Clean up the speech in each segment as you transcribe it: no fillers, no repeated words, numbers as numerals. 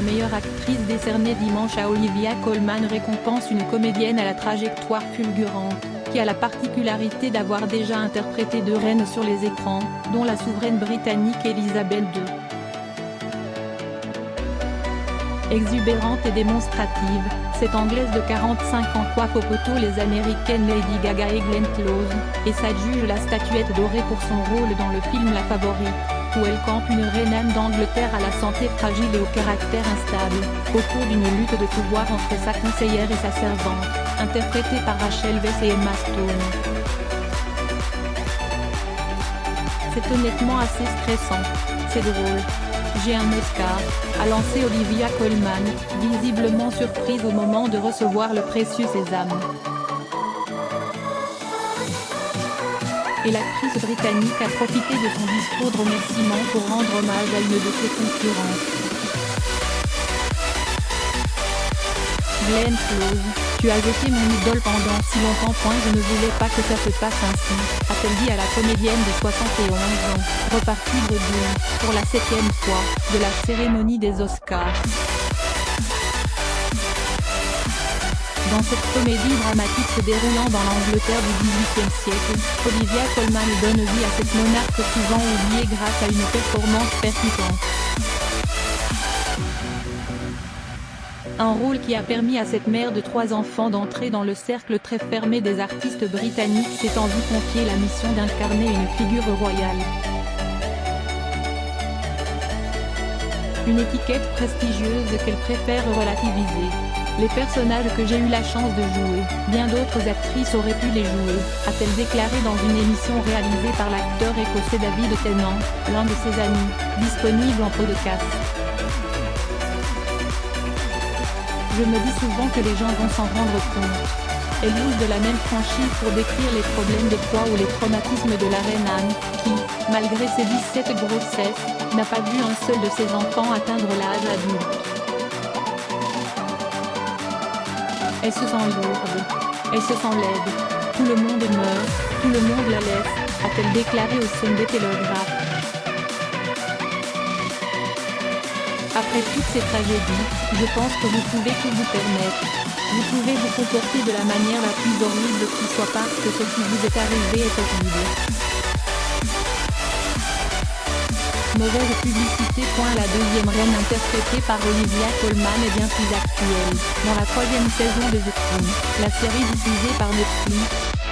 meilleure actrice décernée dimanche à Olivia Colman récompense une comédienne à la trajectoire fulgurante, qui a la particularité d'avoir déjà interprété 2 reines sur les écrans, dont la souveraine britannique Elizabeth II. Exubérante et démonstrative, cette Anglaise de 45 ans coiffe au poteau les américaines Lady Gaga et Glenn Close, et s'adjuge la statuette dorée pour son rôle dans le film La Favorite, où elle campe une reine d'Angleterre à la santé fragile et au caractère instable, au cours d'une lutte de pouvoir entre sa conseillère et sa servante, interprétée par Rachel Weisz et Emma Stone. C'est honnêtement assez stressant. C'est drôle. J'ai un Oscar, a lancé Olivia Colman, visiblement surprise au moment de recevoir le précieux sésame. Et l'actrice britannique a profité de son discours de remerciement pour rendre hommage à une de ses concurrentes. Glenn Close, tu as été mon idole pendant si longtemps. Je ne voulais pas que ça se passe ainsi, a-t-elle dit à la comédienne de 71 ans, repartie bredouille, pour la 7e fois, de la cérémonie des Oscars. Dans cette comédie dramatique se déroulant dans l'Angleterre du XVIIIe siècle, Olivia Colman donne vie à cette monarque souvent oubliée grâce à une performance percutante. Un rôle qui a permis à cette mère de 3 enfants d'entrer dans le cercle très fermé des artistes britanniques s'étant vu confier la mission d'incarner une figure royale. Une étiquette prestigieuse qu'elle préfère relativiser. Les personnages que j'ai eu la chance de jouer, bien d'autres actrices auraient pu les jouer, a-t-elle déclaré dans une émission réalisée par l'acteur écossais David Tennant, l'un de ses amis, disponible en podcast. Je me dis souvent que les gens vont s'en rendre compte. Elle use de la même franchise pour décrire les problèmes de poids ou les traumatismes de la reine Anne, qui, malgré ses 17 grossesses, n'a pas vu un seul de ses enfants atteindre l'âge adulte. Elle se sent lourde. Elle se sent laide. Tout le monde meurt, tout le monde la laisse, a-t-elle déclaré au Sunday Telegraph. Après toutes ces tragédies, je pense que vous pouvez tout vous permettre. Vous pouvez vous comporter de la manière la plus horrible qui soit parce que ce qui vous est arrivé est horrible. Mauvaise publicité. La 2e reine interprétée par Olivia Colman est bien plus actuelle. Dans la 3e saison de The Crown, la série diffusée par Netflix,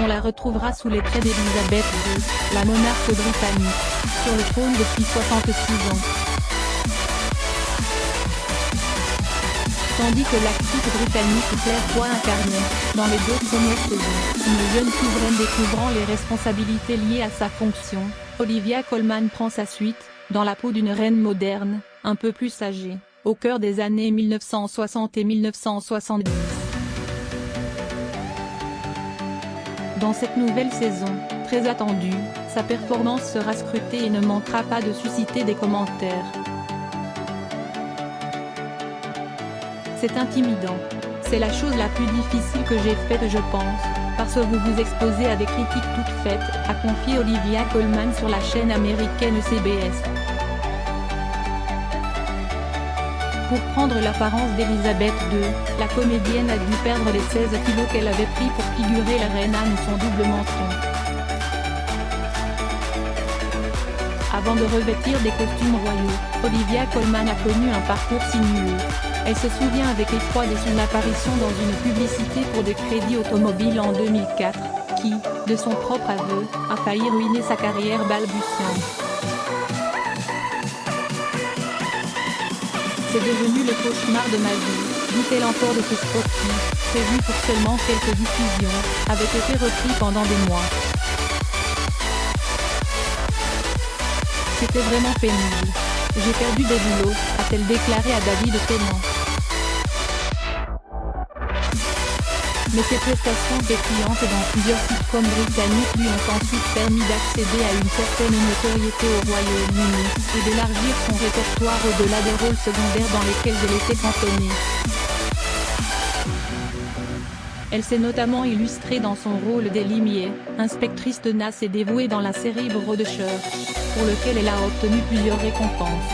on la retrouvera sous les traits d'Elizabeth II, la monarque britannique, sur le trône depuis 66 ans. Tandis que l'actrice britannique Claire Foy incarnait, dans les 2 premières saisons, une jeune souveraine découvrant les responsabilités liées à sa fonction, Olivia Colman prend sa suite, dans la peau d'une reine moderne, un peu plus âgée, au cœur des années 1960 et 1970. Dans cette nouvelle saison, très attendue, sa performance sera scrutée et ne manquera pas de susciter des commentaires. C'est intimidant. C'est la chose la plus difficile que j'ai faite je pense, parce que vous vous exposez à des critiques toutes faites, a confié Olivia Colman sur la chaîne américaine CBS. Pour prendre l'apparence d'Elizabeth II, la comédienne a dû perdre les 16 kilos qu'elle avait pris pour figurer la reine Anne son double menton. Avant de revêtir des costumes royaux, Olivia Colman a connu un parcours sinueux. Elle se souvient avec effroi de son apparition dans une publicité pour des crédits automobiles en 2004, qui, de son propre aveu, a failli ruiner sa carrière balbutiante. C'est devenu le cauchemar de ma vie, dit-elle encore de ce spot qui, prévu pour seulement quelques diffusions, avait été repris pendant des mois. C'était vraiment pénible. J'ai perdu des boulots, a-t-elle déclaré à David Tennant. Mais ses prestations pétillantes dans plusieurs sitcoms britanniques lui ont ensuite permis d'accéder à une certaine notoriété au Royaume-Uni, et d'élargir son répertoire au-delà des rôles secondaires dans lesquels elle était cantonnée. Elle s'est notamment illustrée dans son rôle d'Ellie Mae, inspectrice tenace et dévouée dans la série Broadchurch, pour lequel elle a obtenu plusieurs récompenses.